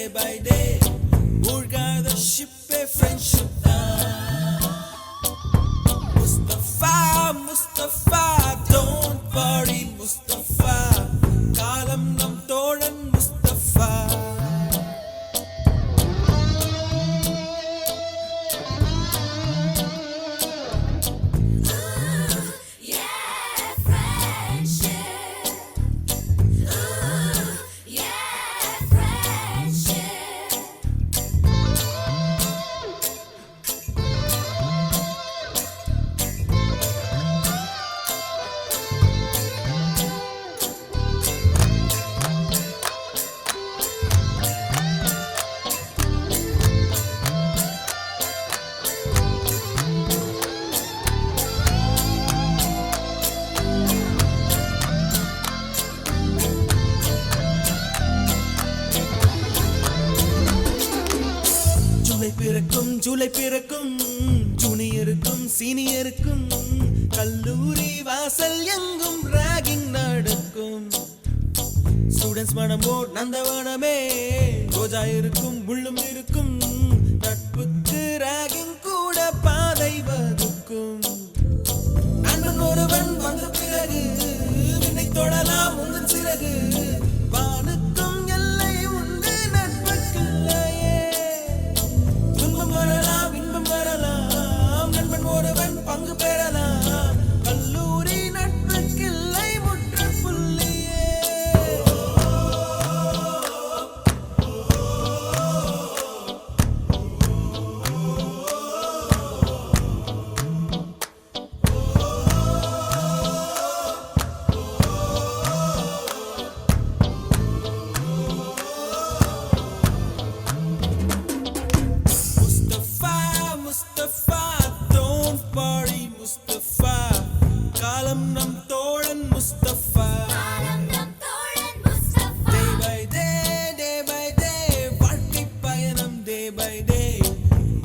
by day மூழ்காத ஷிப்பே friendship தான் Mustafa Mustafa don't worry Mustafa காலம் நம் தோழன் முஸ்தபா ஜூலை பிறக்கும் ஜூனியருக்கும் சீனியருக்கும் கல்லூரி வாசல் எங்கும் ராகிங் நடக்கும் ஸ்டூடெண்ட்ஸ் மனமோ நந்தவனமே ரோஜா இருக்கும் முள்ளும் இருக்கும் நட்புக்கு ராகிங் கூட பாதை வகுக்கும் நண்பன் ஒருவன் வந்த பிறகு விண்ணை தொடலாம் உங்கள் சிறகு வானுக்கும் எல்லை உண்டு நட்புக்குள்ளையே துன்பம் வரலாம் இன்பம் வரலாம் நண்பன் ஒருவன் பங்கு பெறலாம் கல்லூரி நட்புக்கில்லை முற்றுப்புள்ளியே முஸ்தபா don't worry முஸ்தபா காலம் நம் தோழன் முஸ்தபா day by day வாழ்க்கை பயணம் day by day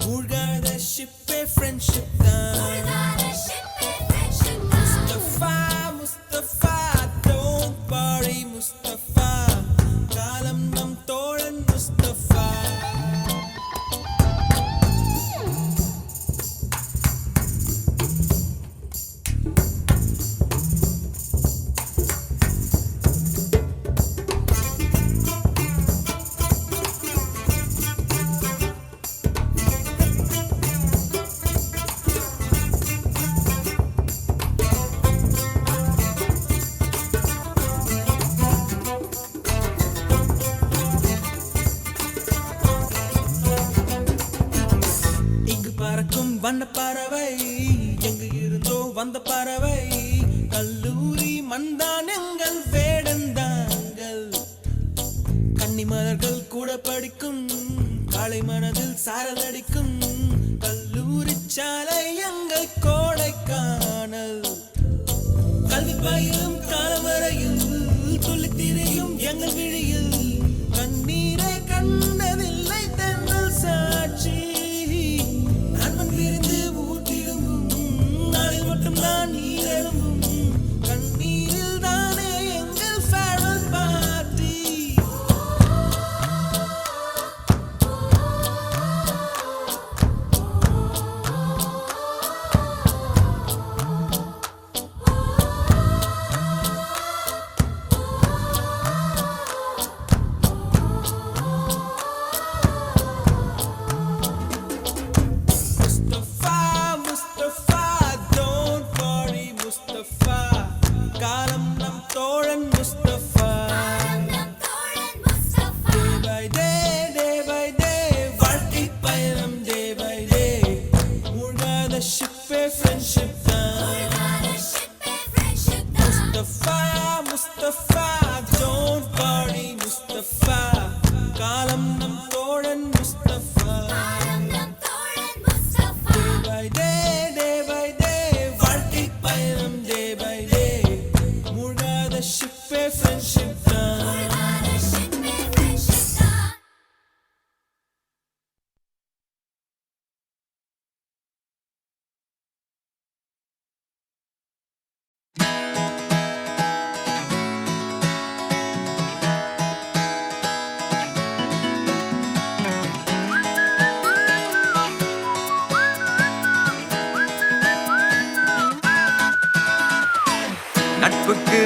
மூழ்காத ஷிப்பே ஃப்ரெண்ட்ஷிப் தான் முஸ்தபா முஸ்தபா don't worry முஸ்தபா காலம் நம் தோழன் முஸ்தபா வண்ண பறவை எங்கு இருந்தோ வந்த பறவை கல்லூரி மண்தான் எங்கள் வேடந்தாங்கள் கன்னி மலர்கள் கூட படிக்கும் காலை மனதில் சாரல் அடிக்கும் கல்லூரி சாலை எங்கள் கோடைக்கானல் கல்வி பயிலும் காலம் வரையில் துள்ளித் திரியும் எங்கள் விழியில் கண்ணீரை கண்டதில்லை தென்றல் சாட்சி விருந்து ஊட்டிடும் நாளில் மட்டும் நான் நீரெழும்பும் கண்ணீரில் தானே எங்கள் ஃபேர்வெல் பார்ட்டி காலம் நம் தோழன் முஸ்தபா day by day வாழ்க்கை பயணம் day by day மூழ்காத ஷிப்பே ஃப்ரெண்ட்ஷிப் தான் முஸ்தபா முஸ்தபா don't worry முஸ்தபா காலம் நம் தோழன் முஸ்தபா day by day வாழ்க்கை பயணம் day by day மூழ்காத ஷிப்பே ஃப்ரெண்ட்ஷிப் தான்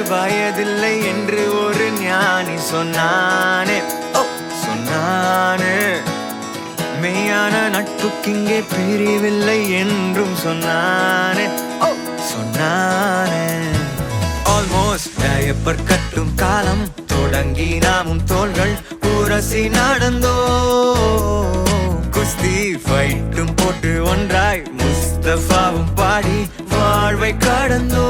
வயதில்லை என்று ஒரு ஞானி சொன்னானே, ஓ சொன்னானே. மெய்யான நட்புக்கிங்கே பிரிவில்லை என்றும் சொன்னானே, ஓ சொன்னானே. ஆல்மோஸ்ட் டயப்பர் கட்டும் காலம் தொடங்கி நாமும் தோள்கள் உரசி நடந்தோ, குஸ்தி ஃபைட்டும் போட்டு ஒன்றாய் முஸ்தபாவும் பாடி வாழ்வை கடந்தோ.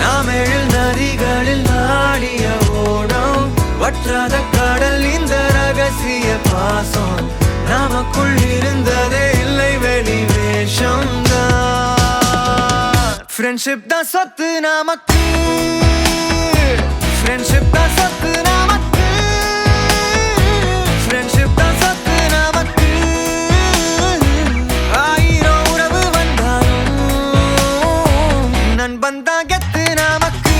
நாம் எழில் நதிகளில் நாடிய ஓடம், வற்றாத கடல் இந்த ரகசிய பாசம். நமக்குள் இருந்ததே இல்லை வெளி வேஷம்தான். ஃப்ரெண்ட்ஷிப் தான் சொத்து நமக்கு, ஃப்ரெண்ட்ஷிப் தான் சொத்து நமக்கு, ஃப்ரெண்ட்ஷிப் தான் சொத்து நமக்கு. ஆயிரம் உறவு வந்தாலும் நண்பன் தான் கெத்து நமக்கு.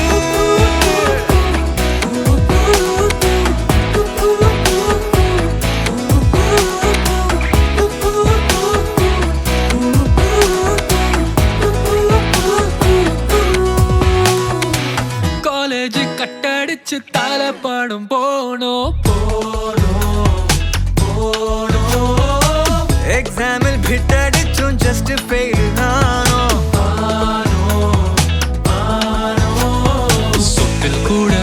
காலேஜ் கட்டடிச்சு தலைப்படும் போனோம், எக்ஸாமில் பிட்டடிச்சும் ஜஸ்ட் ஃபெயில் நானோ. சொத்தில் கூட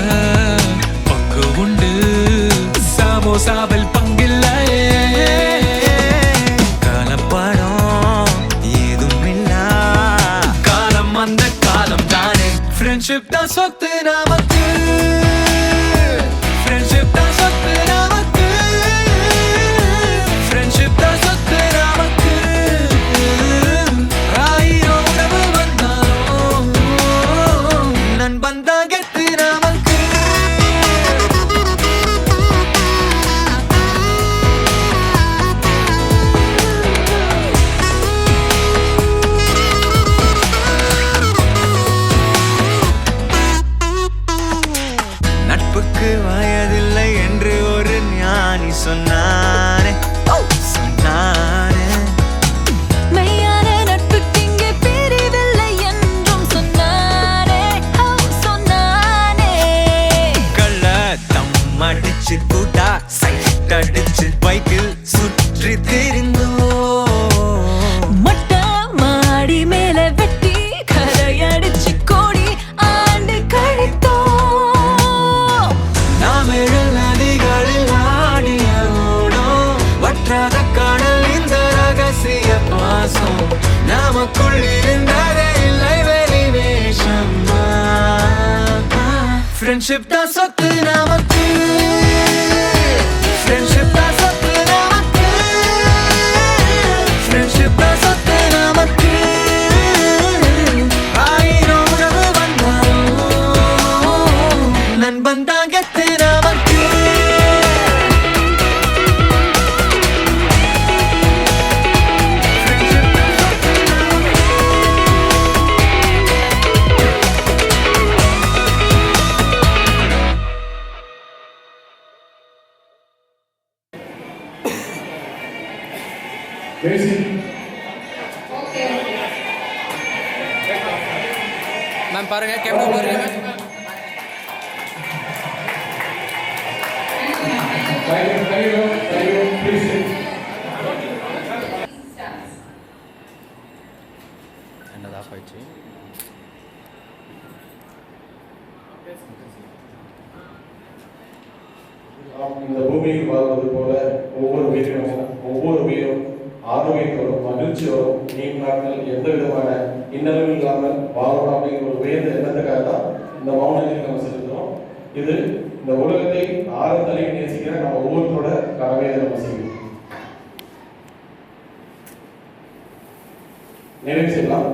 பங்கு உண்டு, சமோசாவில் பங்கில்லையே. கலப்படம் ஏதும் இல்லா காலம் அந்த காலம் தானே. ஃப்ரெண்ட்ஷிப் தான் சொத்து நமக்கு, ஃப்ரெண்ட்ஷிப் தான் சொத்து நமக்கு, ஃப்ரெண்ட்ஷிப் தான் சொத்து நமக்கு. ஆயிரம் உறவு வந்தாலும் நண்பன் தான் கெத்து நமக்கு. நட்புக்கு வயதில்லை என்று ஒரு ஞானி சொன்னானே, ஓ சொன்னானே. மெய்யான நட்புக்கிங்கே பிரிவில்லை என்றும் சொன்னானே, ஓ சொன்னானே. கள்ள தம் அடிச்சு கூட்டா சைட் அடிச்சு பைக்கில் சுற்றி திரிந்தோ. மொட்டை மாடி மேல வெட்டி கரையடிச்சு கோடி ஆண்டு கழித்தோம். நாம் எழில் நதிகளில் ஆடிய ஓடம், வற்றாத கடல் இந்த ரகசிய பாசம். நமக்குள் இருந்ததே இல்லை வெளி வேஷம். ஃப்ரெண்ட்ஷிப் தான் சொத்து நமக்கு, ஃப்ரெண்ட்ஷிப் தான் சொத்து நமக்கு, ஃப்ரெண்ட்ஷிப் தான் சொத்து நமக்கு. ஆயிரம் உறவு வந்தாலும் நண்பன் தான் கெத்து நமக்கு. மேம் பாருங்க, கேமரா பாருங்க மேம். என்னது ஆஃப் ஆயிடுச்சு? இந்த பூமியில் வாழ்வது போல ஒவ்வொரு உயிரினமும் ஒவ்வொரு உயிரும் ஆரோக்கியத்தோடும் மகிழ்ச்சியோடும் நீண்ட நாட்கள் எந்த விதமான இன்னலும் இல்லாமல் வாழணும் அப்படிங்கிற ஒரு உயர்ந்த எண்ணத்துக்காக தான் இந்த மௌனத்தை நம்ம செலுத்துறோம். இது இந்த உலகத்தை ஆழத்தலையும் நேசிக்கிற நம்ம ஒவ்வொருத்தரோட கடமையை நம்ம செய்யணும். நிறைவு செய்யலாம்.